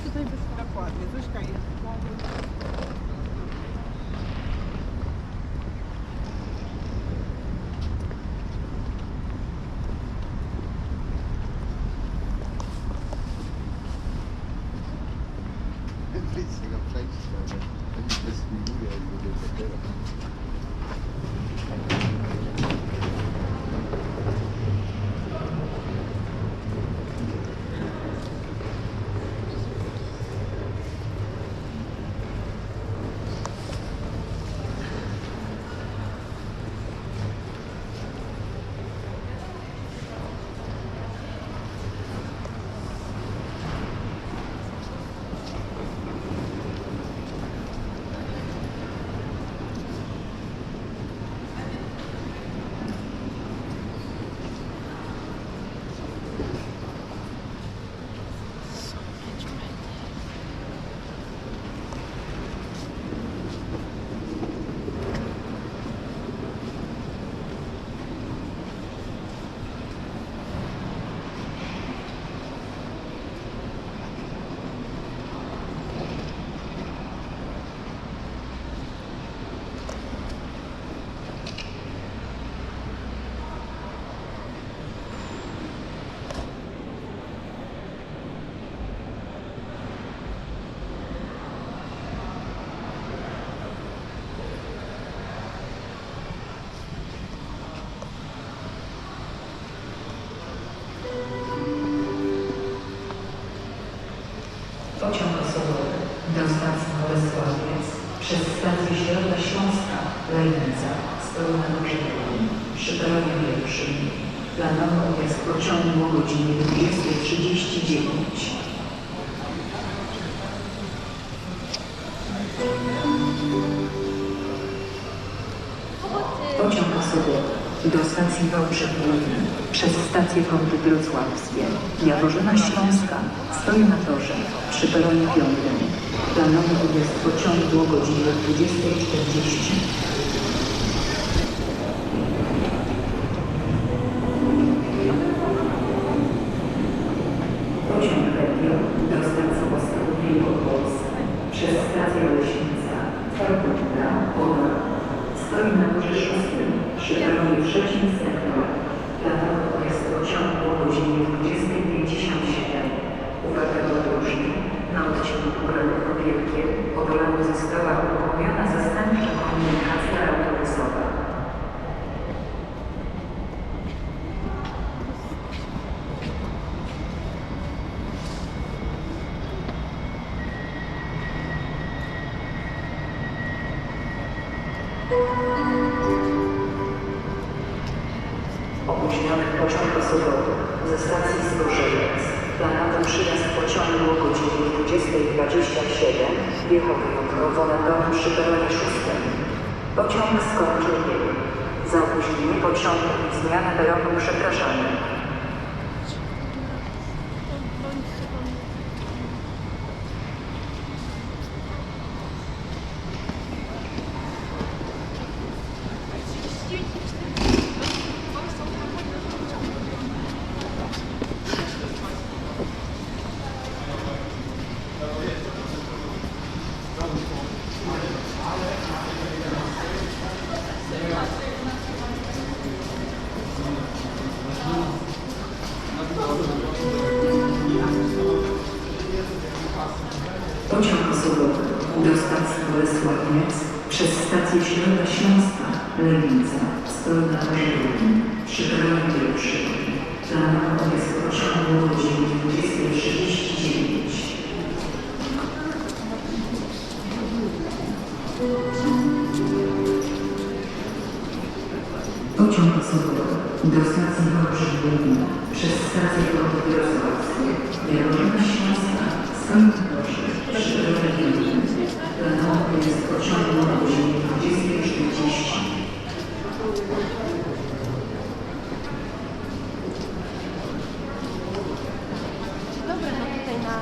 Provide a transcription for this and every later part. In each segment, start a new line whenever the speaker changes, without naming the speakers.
tutaj bez... Dokładnie, Zośka jest.
Wyjdź z tego przejścia, ale to nic nie spinuje i będzie zaczęła.
Pociąg osobowy do stacji Bolesławiec przez stację Środa Śląska, Lejnica, Stołna Brzegowni, przy peronie pierwszym. Planowy odjazd pociągu o godzinie 20:39. Pociąg osobowy do stacji Wałbrzych Główny przez stację Kąty Wrocławskie, Jaworzyna Śląska stoi na torze przy peronie 5. Planowy odjazd pociągu o godzinie 20:40. Pociąg Regio do stacji Ostrów Wielkopolska przez stację Leśnica, Farkutna, Ona stoi na torze 6. przy peronie 3. sektor. Planowy odjazd pociągu o godzinie 20:57. Uwaga podróżni, na odcinku Gradów Wielkie Podolany została uruchomiona zastępcza komunikacja autobusowa. Opóźniony pociąg osobowy ze stacji Zgorzelec. Planowy przyjazd pociągu o godzinie 20:27 wjechał wyjątkowo na tor przy peronie 6. Pociąg skończył bieg. Za opóźnienie pociągu i zmianę peronu przepraszamy. Pociąg osobowy do stacji Bolesławiec przez stację Środa Śląska, Lejnica, Stołna Brzegowni, przy peronie 1. Planowy odjazd pociągu o godzinie 20:39. Pociąg osobowy do stacji Wałbrzych Główny przez stację Kąty Wrocławskie, Jaworzyna Śląska, stoi na torze przy peronie 5. Planowy odjazd pociągu o godzinie 20:40.
Dobra, no tutaj na...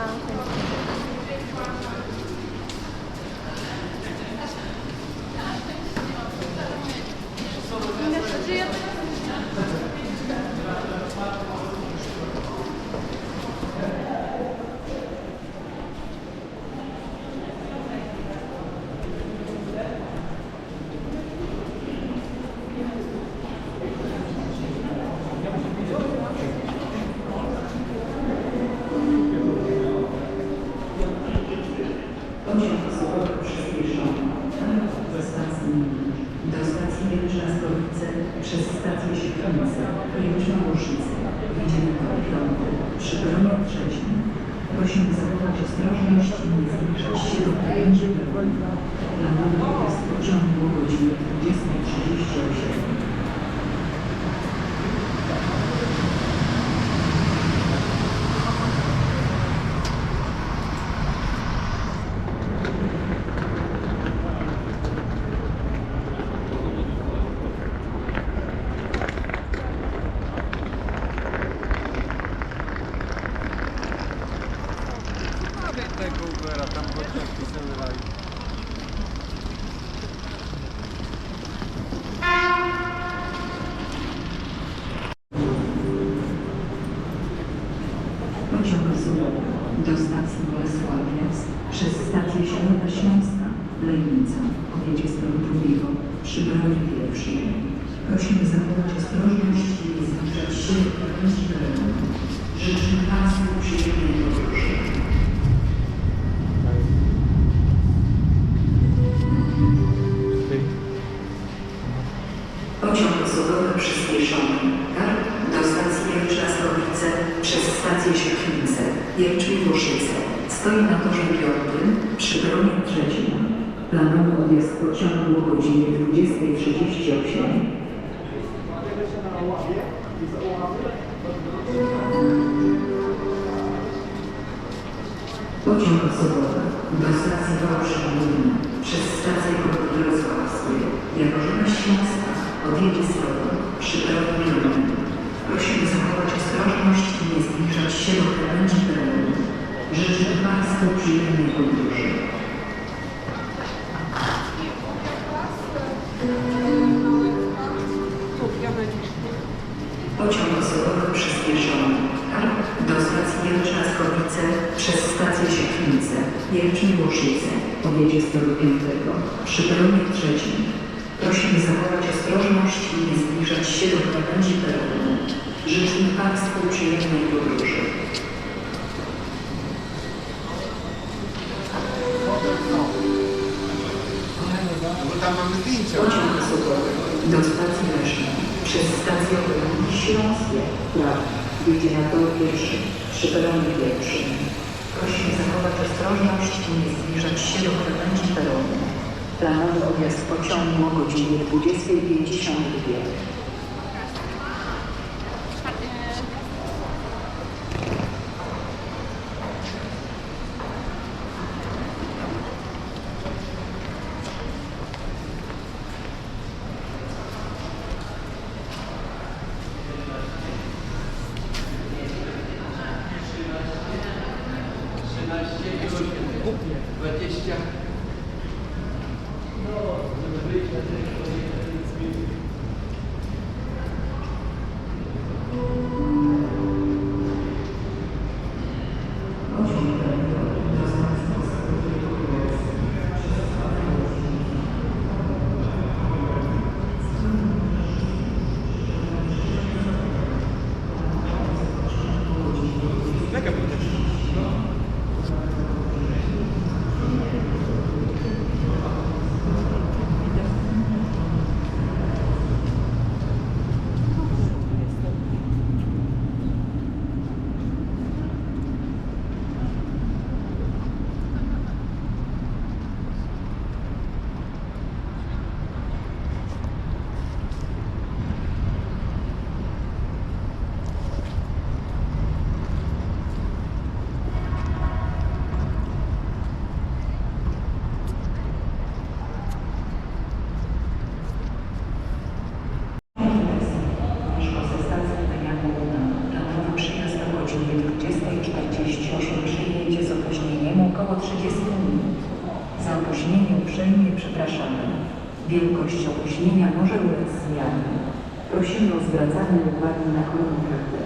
stację Siedlce, Jęczmiń Łużyce, jedziemy do Piąty, przy peronie trzecim. Prosimy zachować ostrożność i nie zbliżać się do krawędzi pełni. Planowy jest pociągu o godzinie 20:38.
Tego Ubera, tam go napisane raj.
Pociąg Surowy do stacji Bolesławiec przez stację Środa Śląska, Legnica, odjedzie z toru drugiego przy broni pierwszej. Prosimy zachować ostrożność i nie zbliżać się do krawędzi peronu. Życzymy Państwu przyjemnej podróży. Pociąg osobowy przyspieszony do stacji Jęczmiń-Łaskowice przez stację Siedlce, Jęczmiń-Łużyce. Stoi na torze 5 przy peronie trzecim. Planowy odjazd pociągu o godzinie 20:38. Pociąg osobowy do stacji Wałbrzych przez stację Wrocławskiej, Jaworzyna Śląska, odjedzie z toru przy peronie 5. Prosimy zachować ostrożność i nie zbliżać się do krawędzi peronu. Życzę Państwu przyjemnej podróży. Pociąg osobowy przyspieszony do stacji Jęczmiń-Łaskowice przez stację Siedlce, Jęczmiń-Łużyce, odjedzie z toru 5 przy peronie trzecim. Prosimy zachować ostrożność i nie zbliżać się do krawędzi peronu. Życzymy Państwu przyjemnej podróży.
Bo tam mamy zdjęcia.
Pociąg osobowy do stacji Leszna przez stację Obrony Śląskie, która wyjdzie na tor pierwszy przy peronie pierwszym. Prosimy zachować ostrożność i nie zbliżać się do krawędzi peronu. Planowy odjazd pociągu o godzinie 20:52. około 30 minut. Za opóźnienie uprzejmie przepraszamy. Wielkość opóźnienia może ulec zmianie. Prosimy o zwracanie uwagi na komunikaty.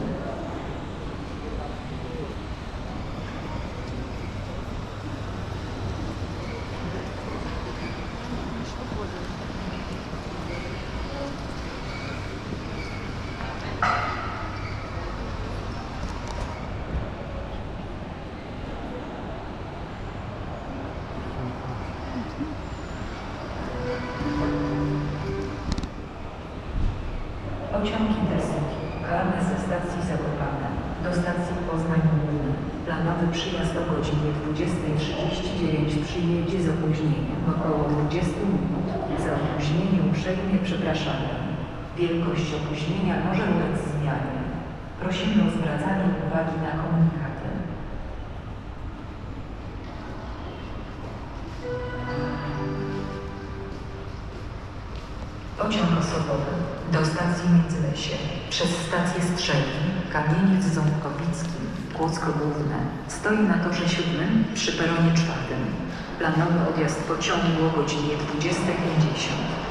Pociąg Intercity karny ze stacji Zakopane do stacji Poznań Główny. Planowy przyjazd o godzinie 20:39 przyjedzie z opóźnieniem około 20 minut. Za opóźnienie uprzejmie przepraszamy. Wielkość opóźnienia może ulec zmianie. Prosimy o zwracanie uwagi na komunikaty. Pociąg osobowy do stacji Międzylesie przez stację Strzelin, Kamieniec Ząbkowicki, Kłodzko Główne stoi na torze 7 przy peronie 4. Planowy odjazd pociągu o godzinie 20:50.